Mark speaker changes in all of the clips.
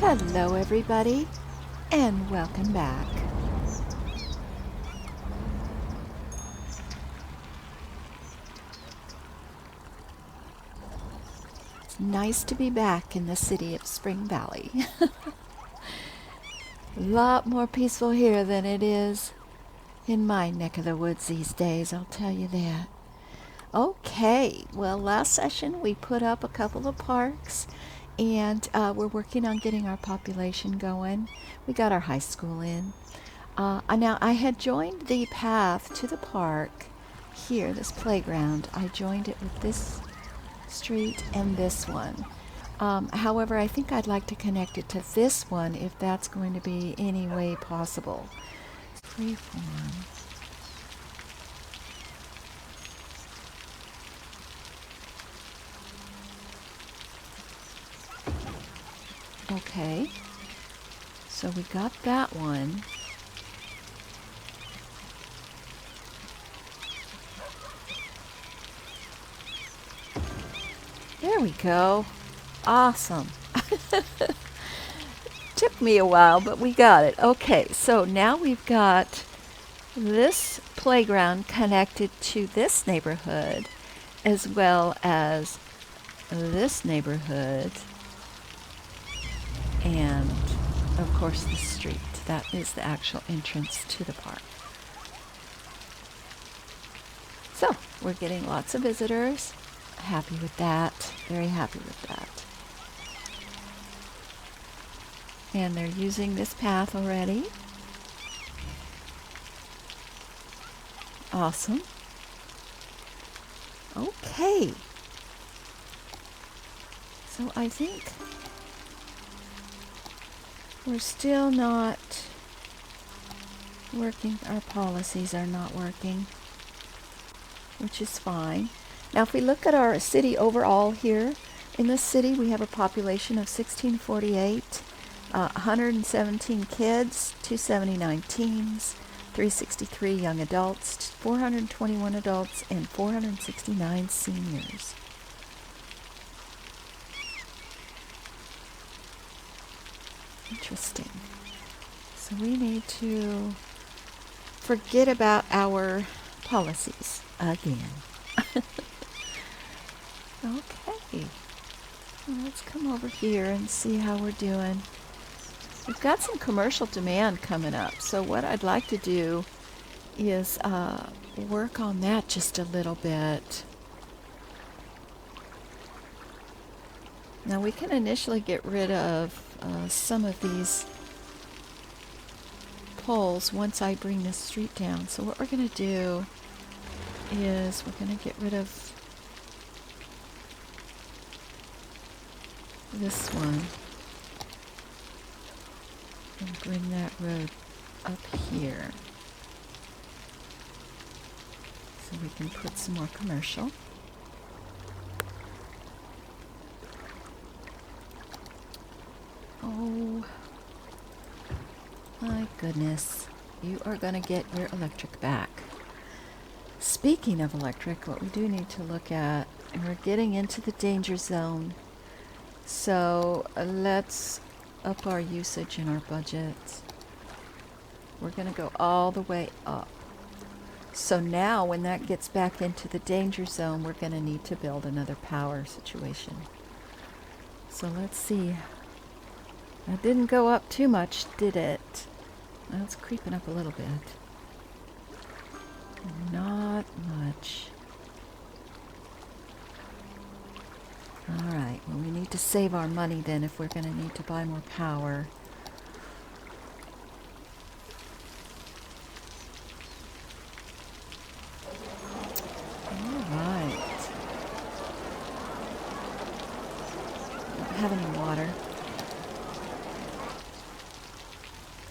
Speaker 1: Hello everybody, and welcome back. It's nice to be back in the city of Spring Valley. A lot more peaceful here than it is in my neck of the woods these days, I'll tell you that. Okay, well, last session we put up a couple of parks, and we're working on getting our population going. We got our high school in. Now, I had joined the path to the park here, this playground. I joined it with this street and this one. However, I think I'd like to connect it to this one if that's going to be any way possible. Freeform. Okay, so we got that one. There we go. Awesome. Took me a while, but we got it. Okay, so now we've got this playground connected to this neighborhood as well as this neighborhood and of course the street. That is the actual entrance to the park. So we're getting lots of visitors. Happy with that. Very happy with that. And they're using this path already. Awesome. Okay. So I think we're still not working. Our policies are not working, which is fine. Now, if we look at our city overall here, in this city we have a population of 1648, 117 kids, 279 teens, 363 young adults, 421 adults, and 469 seniors. Interesting. So we need to forget about our policies again. Okay. Well, let's come over here and see how we're doing. We've got some commercial demand coming up, so what I'd like to do is work on that just a little bit. Now we can initially get rid of some of these poles once I bring this street down. So what we're going to do is we're going to get rid of this one and bring that road up here so we can put some more commercial. Oh my goodness, you are going to get your electric back. Speaking of electric, what we do need to look at, and we're getting into the danger zone, so let's up our usage in our budget. We're going to go all the way up. So now when that gets back into the danger zone, we're going to need to build another power situation. So let's see. That didn't go up too much, did it? Well, it's creeping up a little bit. Not much. Alright, well, we need to save our money then if we're going to need to buy more power. Alright. Don't have any water.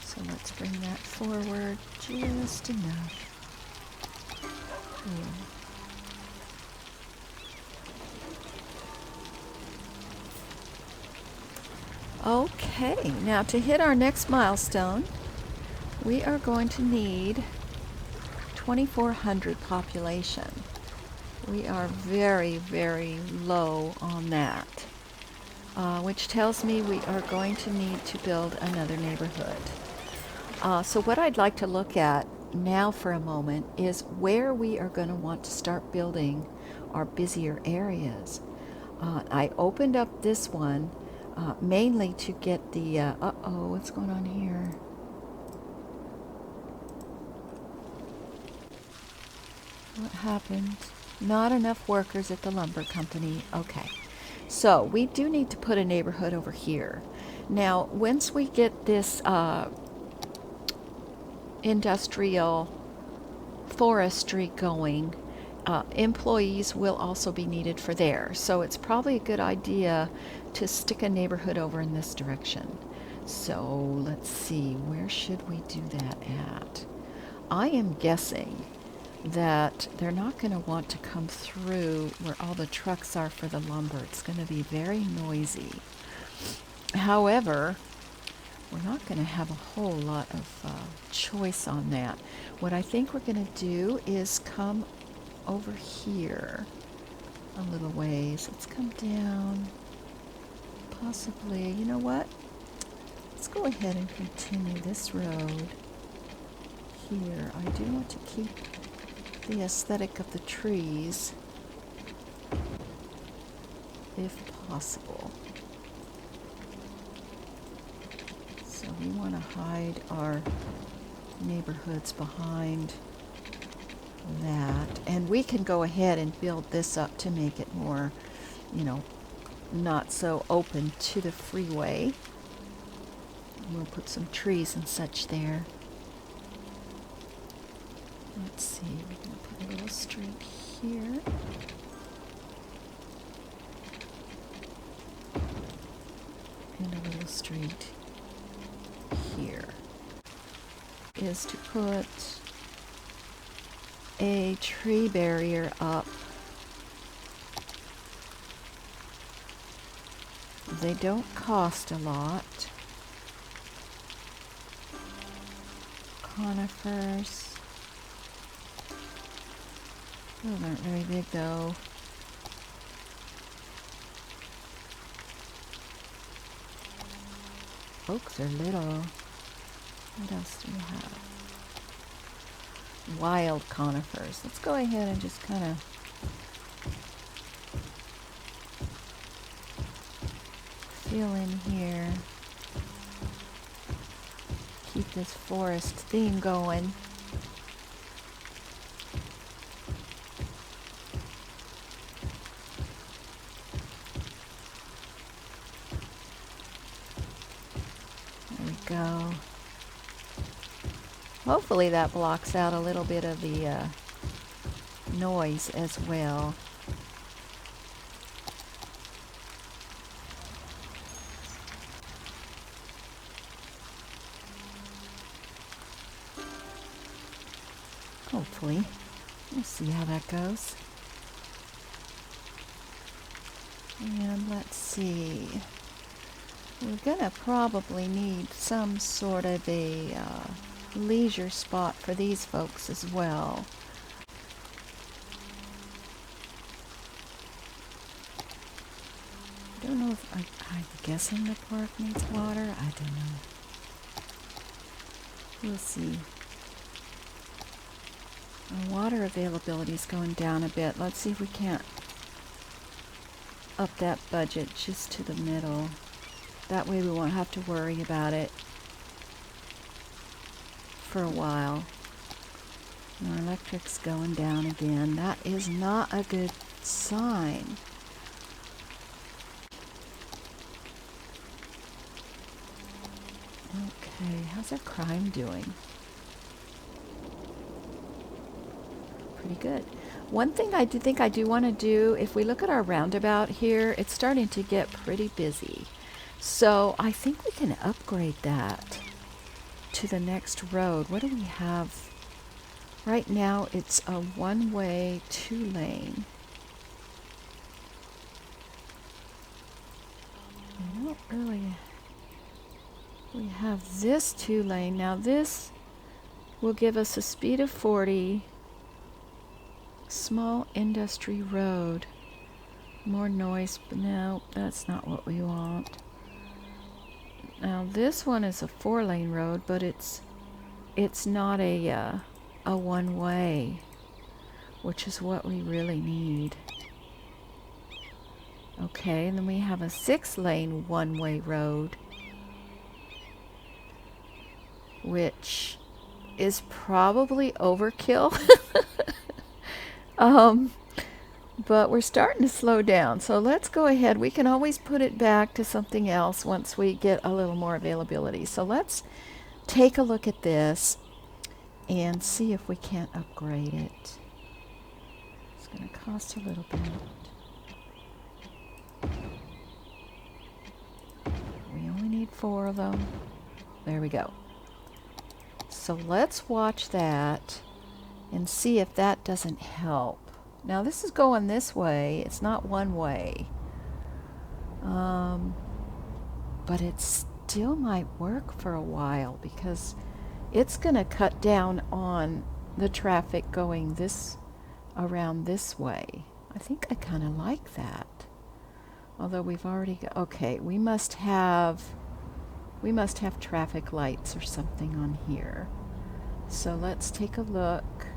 Speaker 1: So let's bring that forward just enough. Okay, now to hit our next milestone, we are going to need 2,400 population. We are very, very low on that. which tells me we are going to need to build another neighborhood. So what I'd like to look at now for a moment is where we are going to want to start building our busier areas. I opened up this one mainly to get the, uh-oh, what's going on here? What happened? Not enough workers at the lumber company. Okay. So we do need to put a neighborhood over here. Now, once we get this industrial forestry going, employees will also be needed for there. So it's probably a good idea to stick a neighborhood over in this direction. So let's see, where should we do that at? I am guessing that they're not going to want to come through where all the trucks are for the lumber. It's going to be very noisy. However, we're not going to have a whole lot of choice on that. What I think we're going to do is come over here a little ways. Let's come down. Possibly, you know what? Let's go ahead and continue this road here. I do want to keep the aesthetic of the trees, if possible. So we want to hide our neighborhoods behind that. And we can go ahead and build this up to make it more, you know, not so open to the freeway. We'll put some trees and such there. Let's see, we're going to put a little street here. And a little street here. Is to put a tree barrier up. They don't cost a lot. Conifers. Those aren't very big though. Oaks are little. What else do we have? Wild conifers. Let's go ahead and just kind of fill in here. Keep this forest theme going. There we go. Hopefully that blocks out a little bit of the noise as well. Hopefully. We'll see how that goes. And let's see. We're gonna probably need some sort of a leisure spot for these folks as well. I don't know if I'm guessing the park needs water. I don't know. We'll see. Our water availability is going down a bit. Let's see if we can't up that budget just to the middle. That way we won't have to worry about it for a while. Our electric's going down again. That is not a good sign. Okay, how's our crime doing? Pretty good. One thing I do think I do want to do, if we look at our roundabout here, it's starting to get pretty busy. So I think we can upgrade that to the next road. What do we have? Right now it's a one-way, two-lane. I don't really... We have this two-lane. Now this will give us a speed of 40. Small industry road. More noise, but no, that's not what we want. Now this one is a 4-lane road, but it's not a one-way, which is what we really need. Okay, and then we have a 6-lane one-way road, which is probably overkill. But we're starting to slow down, so let's go ahead. We can always put it back to something else once we get a little more availability. So let's take a look at this and see if we can't upgrade it. It's going to cost a little bit. We only need 4 of them. There we go. So let's watch that and see if that doesn't help. Now this is going this way. It's not one way. But it still might work for a while because it's going to cut down on the traffic going this around this way. I think I kind of like that. Although we've already got, okay, we must have traffic lights or something on here. So let's take a look.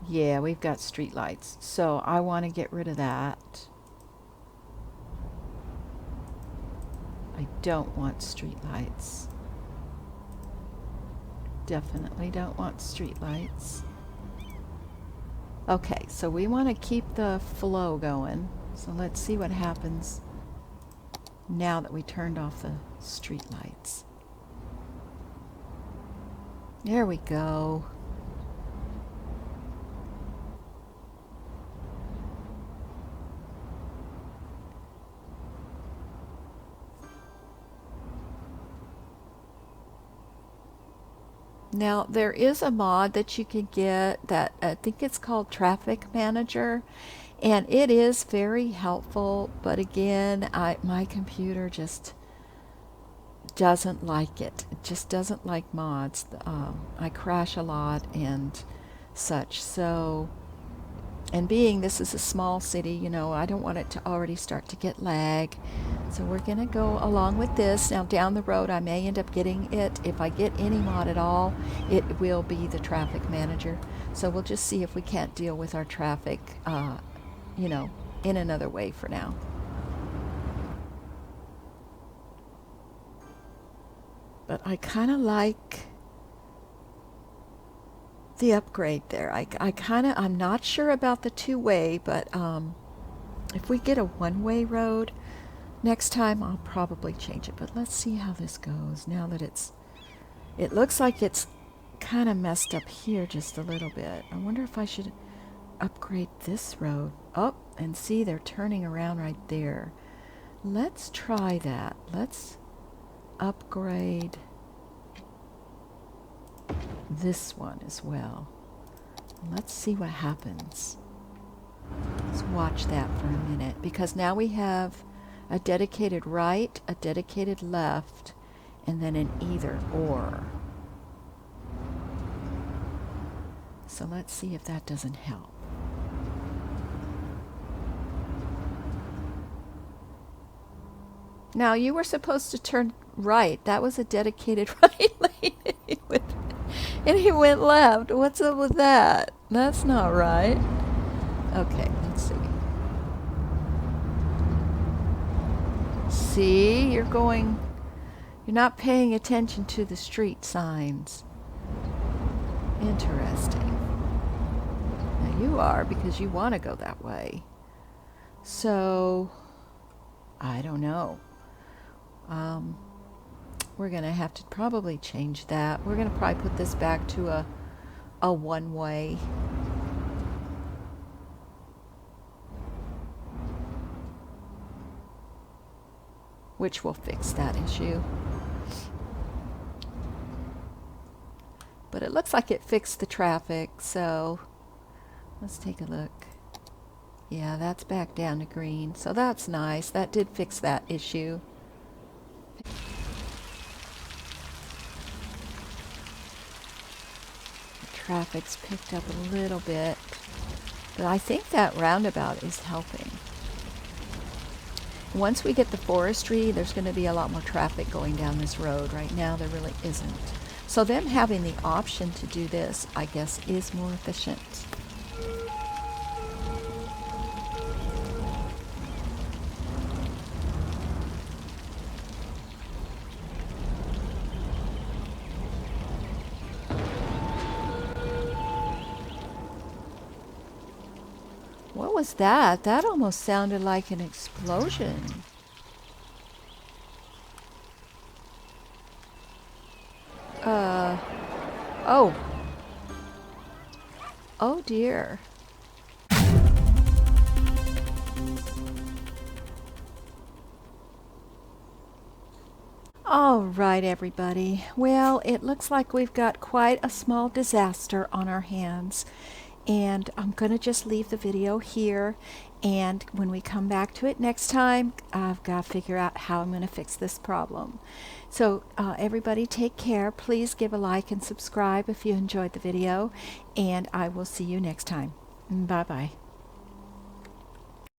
Speaker 1: Yeah, we've got street lights. So I want to get rid of that. I don't want street lights. Definitely don't want street lights. Okay, so we want to keep the flow going. So let's see what happens now that we turned off the street lights. There we go. Now, there is a mod that you can get that I think it's called Traffic Manager, and it is very helpful, but again, my computer just doesn't like it. It just doesn't like mods. I crash a lot and such. So, and being this is a small city, you know, I don't want it to already start to get lag. So we're going to go along with this. Now down the road I may end up getting it. If I get any mod at all, it will be the Traffic Manager. So we'll just see if we can't deal with our traffic, you know, in another way for now. But I kind of like the upgrade there. I'm not sure about the 2-way, but if we get a 1-way road, next time I'll probably change it. But let's see how this goes now that it looks like it's kind of messed up here just a little bit. I wonder if I should upgrade this road. Oh, and see, they're turning around right there. Let's try that. Let's upgrade this one as well. Let's see what happens. Let's watch that for a minute, because now we have a dedicated right, a dedicated left, and then an either or. So let's see if that doesn't help. Now you were supposed to turn right. That was a dedicated right lane. And he went left. What's up with that? That's not right. Okay, let's see. See, you're not paying attention to the street signs. Interesting. Now you are, because you want to go that way. So, I don't know. We're going to have to probably change that. We're going to probably put this back to a 1-way. Which will fix that issue. But it looks like it fixed the traffic, so let's take a look. Yeah, that's back down to green, so that's nice. That did fix that issue. Traffic's picked up a little bit. But I think that roundabout is helping. Once we get the forestry, there's going to be a lot more traffic going down this road. Right now, there really isn't. So them having the option to do this, I guess, is more efficient. What was that? That almost sounded like an explosion. Oh. Oh dear. All right, everybody. Well, it looks like we've got quite a small disaster on our hands. And I'm going to just leave the video here. And when we come back to it next time, I've got to figure out how I'm going to fix this problem. So everybody take care. Please give a like and subscribe if you enjoyed the video. And I will see you next time. Bye-bye.